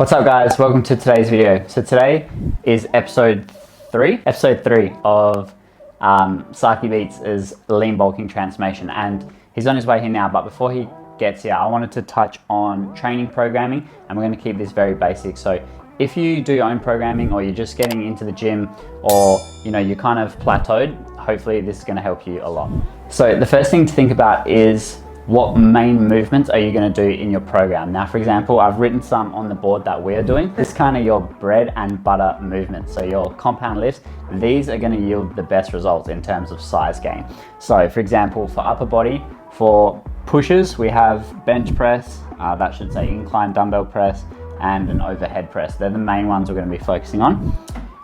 What's up guys, welcome to today's video. So today is episode 3 of Physique Beats' lean bulking transformation, and he's on his way here now. But before he gets here, I wanted to touch on training programming, and we're going to keep this very basic. So if you do your own programming, or you're just getting into the gym, or you're kind of plateaued, hopefully this is going to help you a lot. So the first thing to think about is, what main movements are you going to do in your program? Now, for example, I've written some on the board that we're doing. This is kind of your bread and butter movements. So your compound lifts, these are going to yield the best results in terms of size gain. So for example, for upper body, for pushes, we have bench press, that should say incline dumbbell press, and an overhead press. They're the main ones we're going to be focusing on.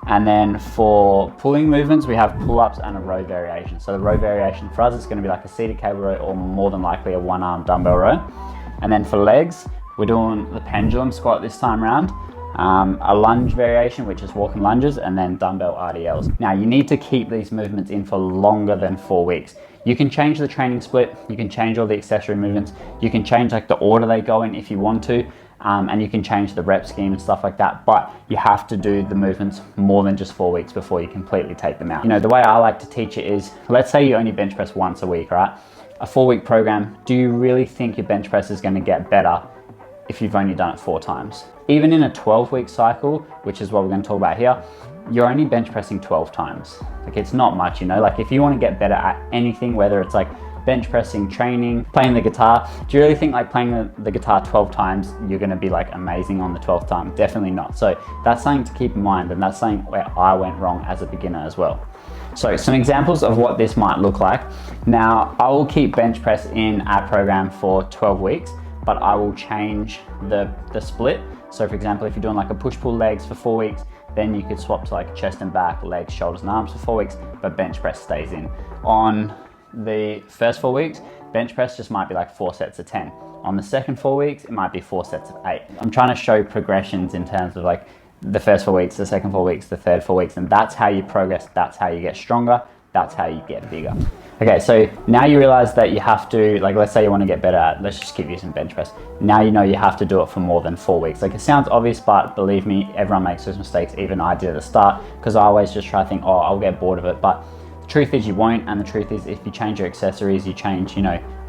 And then for pulling movements, we have pull-ups and a row variation. So the row variation for us is going to be like a seated cable row, or more than likely a one-arm dumbbell row. And then for legs, we're doing the pendulum squat this time around, a lunge variation, which is walking lunges, and then dumbbell RDLs. Now you need to keep these movements in for longer than 4 weeks. You can change the training split, you can change all the accessory movements, you can change like the order they go in if you want to, and you can change the rep scheme and stuff like that, but you have to do the movements more than just 4 weeks before you completely take them out. The way I like to teach it is, let's say you only bench press once a week, right? A 4-week program, do you really think your bench press is going to get better if you've only done it 4 times? Even in a 12-week cycle, which is what we're going to talk about here, you're only bench pressing 12 times. Like, it's not much, like if you want to get better at anything, whether it's like bench pressing, training, playing the guitar, do you really think like playing the guitar 12 times, you're going to be like amazing on the 12th time? Definitely not. So that's something to keep in mind, and that's something where I went wrong as a beginner as well. So some examples of what this might look like. Now, I will keep bench press in our program for 12 weeks, but I will change the split. So for example, if you're doing like a push-pull legs for 4 weeks, then you could swap to like chest and back, legs, shoulders and arms for 4 weeks, but bench press stays in. On the first 4 weeks, bench press just might be like 4 sets of 10. On the second 4 weeks, it might be 4 sets of 8. I'm trying to show progressions in terms of like the first 4 weeks, the second 4 weeks, the third 4 weeks, and that's how you progress, that's how you get stronger, that's how you get bigger. Okay, so now you realize that you have to, like, let's say you want to get better at, let's just keep using bench press. Now you know you have to do it for more than 4 weeks. Like, it sounds obvious, but believe me, everyone makes those mistakes. Even I did at the start, because I always just try to think, oh, I'll get bored of it. But the truth is you won't, and the truth is if you change your accessories, you change,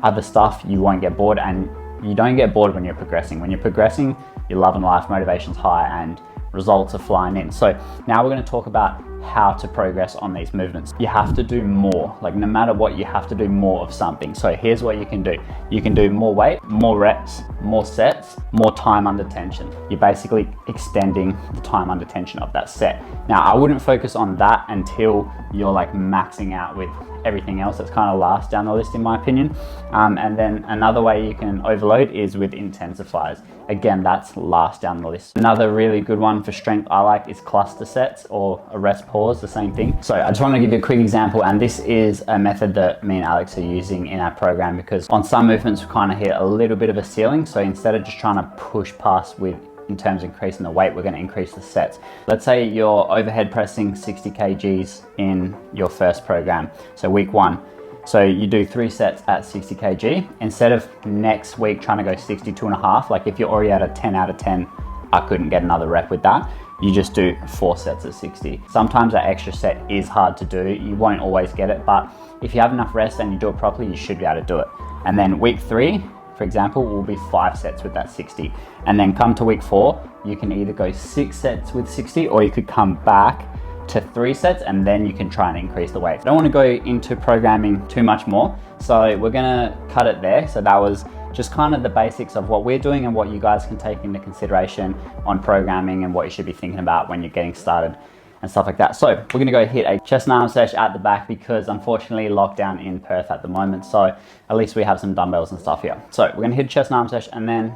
other stuff, you won't get bored, and you don't get bored when you're progressing. When you're progressing, you're loving life, motivation's high, and results are flying in. So now we're going to talk about how to progress on these movements. You have to do more. Like, no matter what, you have to do more of something. So here's what you can do. You can do more weight, more reps, more sets, more time under tension. You're basically extending the time under tension of that set. Now, I wouldn't focus on that until you're like maxing out with everything else. That's kind of last down the list in my opinion. And then another way you can overload is with intensifiers. Again, that's last down the list. Another really good one for strength I like is cluster sets, or a rest pause, the same thing. So I just want to give you a quick example, and this is a method that me and Alex are using in our program, because on some movements we kind of hit a little bit of a ceiling. So instead of just trying to push past in terms of increasing the weight, we're going to increase the sets. Let's say you're overhead pressing 60 kgs in your first program, so week 1. So you do 3 sets at 60 kg. Instead of next week trying to go 62.5, like if you're already at a 10 out of 10, I couldn't get another rep with that. You just do 4 sets of 60. Sometimes that extra set is hard to do. You won't always get it, but if you have enough rest and you do it properly, you should be able to do it. And then week 3, for example, will be 5 sets with that 60. And then come to week 4, you can either go 6 sets with 60, or you could come back to 3 sets, and then you can try and increase the weight. I don't want to go into programming too much more, so we're gonna cut it there. So that was just kind of the basics of what we're doing and what you guys can take into consideration on programming, and what you should be thinking about when you're getting started and stuff like that. So we're gonna go hit a chest and arm sesh at the back, because unfortunately lockdown in Perth at the moment, so at least we have some dumbbells and stuff here. So we're gonna hit a chest and arm sesh, and then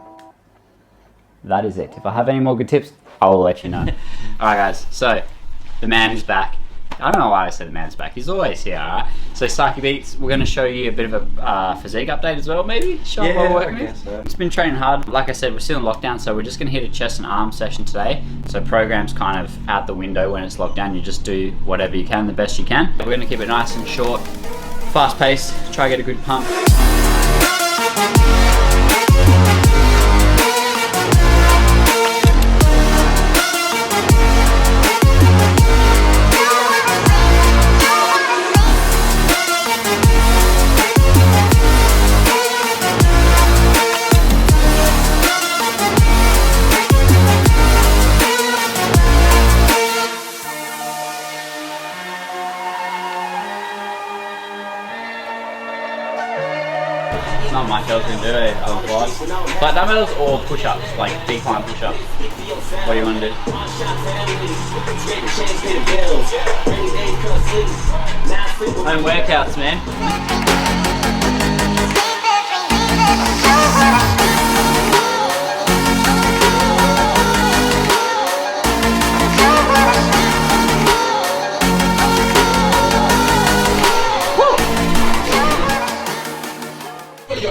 that is it. If I have any more good tips, I will let you know. All right guys, so the man is back. I don't know why I said the man's back. He's always here, all right? So Physique Beats, we're going to show you a bit of a physique update as well, maybe? Show what we're working with. So. It's been training hard. Like I said, we're still in lockdown, so we're just going to hit a chest and arm session today. So program's kind of out the window when it's locked down. You just do whatever you can, the best you can. We're going to keep it nice and short, fast paced, try to get a good pump. do flat dumbbells or push-ups, like decline push-ups? What do you want to do? Home workouts, man.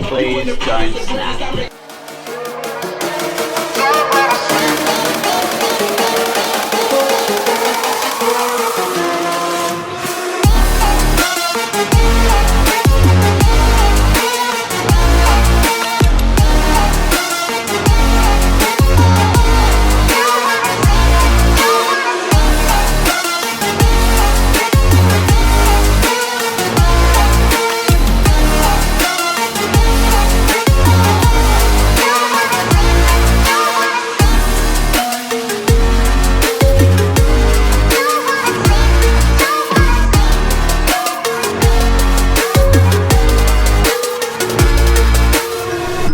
Please don't snap.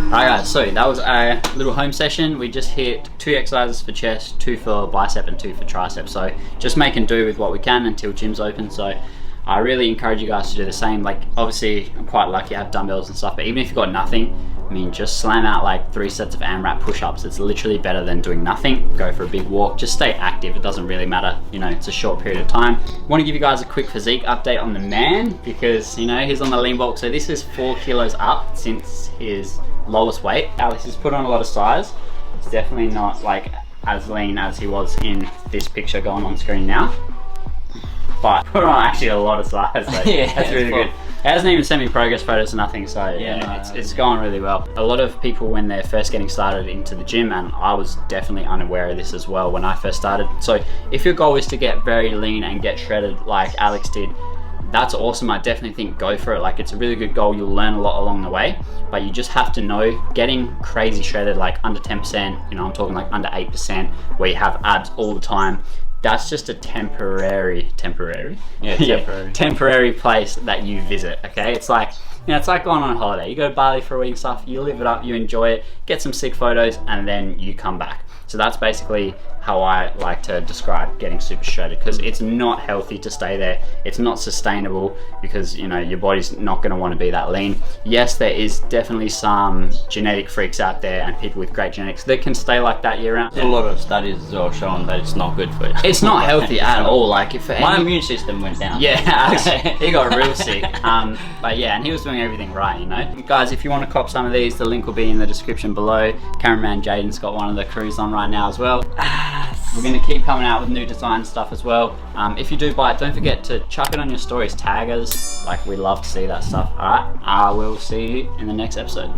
Alright guys, so that was a little home session. We just hit 2 exercises for chest, 2 for bicep and 2 for tricep. So just making do with what we can until gym's open. So I really encourage you guys to do the same. Like obviously I'm quite lucky I have dumbbells and stuff, but even if you've got nothing, I mean just slam out like 3 sets of AMRAP push-ups. It's literally better than doing nothing. Go for a big walk, just stay active. It doesn't really matter, you know, it's a short period of time. I want to give you guys a quick physique update on the man because, you know, he's on the lean bulk. So this is 4 kilos up since his lowest weight. Alex has put on a lot of size. It's definitely not like as lean as he was in this picture going on screen now, but put on actually a lot of size. So yeah, that's really good. It hasn't even sent me progress photos or nothing, so yeah, it's going really well. A lot of people when they're first getting started into the gym, and I was definitely unaware of this as well when I first started. So if your goal is to get very lean and get shredded like Alex did, that's awesome. I definitely think go for it. Like it's a really good goal. You'll learn a lot along the way, but you just have to know getting crazy shredded, like under 10%, you know, I'm talking like under 8%, where you have abs all the time. That's just a temporary place that you visit, okay? It's like, you know, it's like going on a holiday. You go to Bali for a week and stuff, you live it up, you enjoy it, get some sick photos, and then you come back. So that's basically how I like to describe getting super shredded, because it's not healthy to stay there. It's not sustainable because, you know, your body's not going to want to be that lean. Yes, there is definitely some genetic freaks out there and people with great genetics that can stay like that year round. There's a lot of studies as well showing that it's not good for you. It's not healthy at all. Like if my immune system went down. Yeah, Alex, he got real sick. But yeah, and he was doing everything right, you know. Guys, if you want to cop some of these, the link will be in the description below. Cameraman Jaden's got one of the crews on right now as well. We're going to keep coming out with new design stuff as well. If you do buy it, don't forget to chuck it on your stories, tag us. Like, we love to see that stuff. Alright, I will see you in the next episode.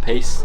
Peace.